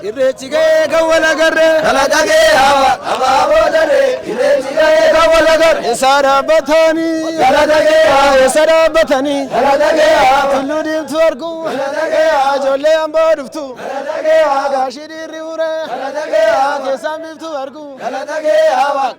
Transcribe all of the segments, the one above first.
irreechi ga'ee kan wal agarre galata ga'ee abaaboo daree irreechi ga'ee kan wal agarre isa dhaabbatanii galata ga'ee isa dhaabbatanii galata ga'ee tulluu diimtuu argu galata ga'ee ijoollee amboo dhuftu galata ga'ee gaashii dhiirri ure galata ga'ee keessaan biiftuu argu galata ga'ee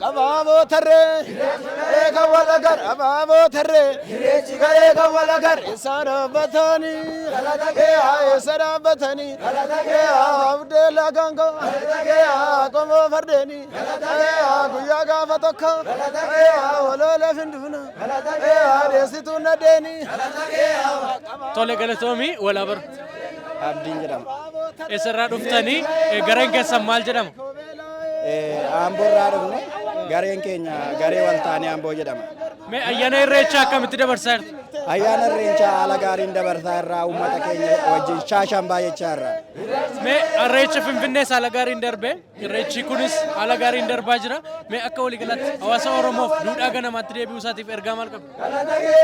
abaaboo tarree irreechi kan wal agarre abaaboo tarree irreechi ga'ee kan wal agarre isa dhaabbatanii galata ga'ee isa dhaabbatanii galata ga'ee abdeela gango galata ga'ee qomoo fardeeni galata ga'ee guyyaa gaafa tokko galata ga'ee waloole finduuna galata ga'ee deessituu nadeeni galata ga'ee Tole galatoomi walaabar abdiin jedhama. eessarraa dhuftanii gareen keessan maal jedhama? Amboorraa dhufne gareen keenya garee waltaanii Amboo jedhama. Mee ayyaana irreechaa akkamitti dabarsaa jirtu? Ayyaana irreechaa haala gaariin dabarsaa irraa uummata keenya wajjin shaashaan baay'achaa irraa. Mee irreecha Finfinnees haala gaariin darbee irreechi kunis haala gaariin darbaa jira. Mee akka waliigalatti hawaasa Oromoof duudhaa ganamaatti deebi'uu isaatiif ergaa maal qabdu?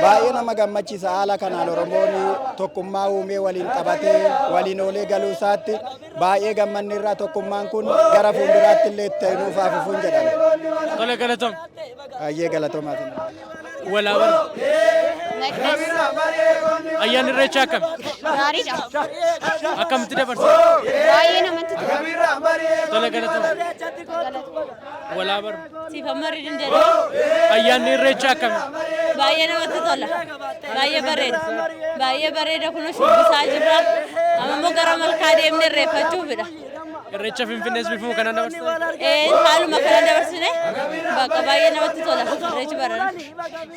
Baay'ee nama gammachiisa haala kanaan Oromoon tokkummaa uumee waliin qabatee waliin oolee galuu isaatti baay'ee gammanni irraa tokkummaan kun gara fuulduraatti illee itti nuuf hafuun jedhama. Tole galatoom. Baay'ee galatoomaati. Walaabar. Ayyaanni irreechaa akkami? Gaariidha. Akkamitti dabarsa? Baay'ee namatti tola. Tole galatoom. Walaabar. Siifammarii dinjedha. Ayyaanni irreechaa akkami? Baay'ee namatti tola. Baay'ee bareeda. Baay'ee bareeda kun shubbisaa jirra. Amma immoo gara malkaa deemnee irreeffachuufidha. Irreecha Finfinnees bifuma kanaan dabarsa? Haaluma kana dabarsine bakka baay'ee namatti tola. Irreechi barana.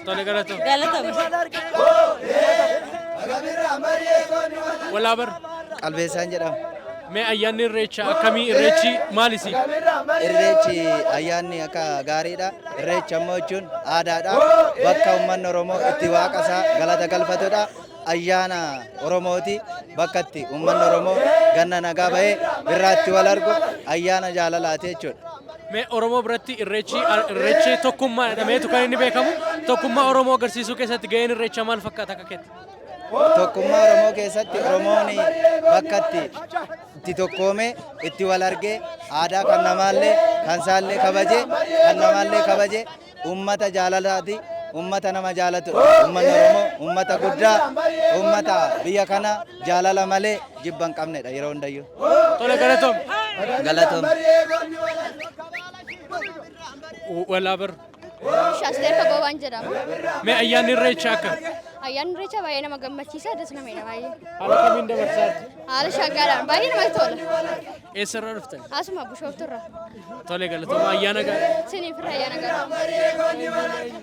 Tole galatoom. Galatoomi. Walaabar. Qalbeessaan jedhama. Mee ayyaanni irreechaa akkamii irreechi maalisi? Irreechi ayyaanni akka gaariidha. Irreechi ammoo jechuun aadaadha. Bakka uummanni Oromoo itti waaqa isaa galata galfatudha. Ayyaana Oromooti bakka itti uummanni Oromoo ganna nagaa bahee birraatti wal argu ayyaana jaalalaati jechuudha. Mee Oromoo biratti irreechi tokkummaa jedhameetu kan inni beekamu. Tokkummaa Oromoo agarsiisuu keessatti gaheen irreechaa maal fakkaata akka keetti? Tokkummaa Oromoo keessatti Oromoon bakka itti tokkoomee itti wal argee aadaa kan namaallee kan isaallee kabajee uummata jaalalaati. Uummata nama jaalatu uummanni Oromoo uummata guddaa uummata biyya kana jaalala malee jibba hin qabnedha yeroo hundayyuu. Tole galatoom. Galatoom. Walaabar. Shaasteer Fagoo waan jedhama. Mee ayyaanni irreechaa akkami? Ayyaanni irreechaa baay'ee nama gammachiisa. Das nameedha baay'ee. Haala kamiin dabarsaa jirti? Haala shaggaadhaan baay'ee namatti tola. Eessarraa dhuftan? Asuma Bishooftuurraa. Tole galatoom ayyaana gaarii. Siniifirra ayyaana gaarii.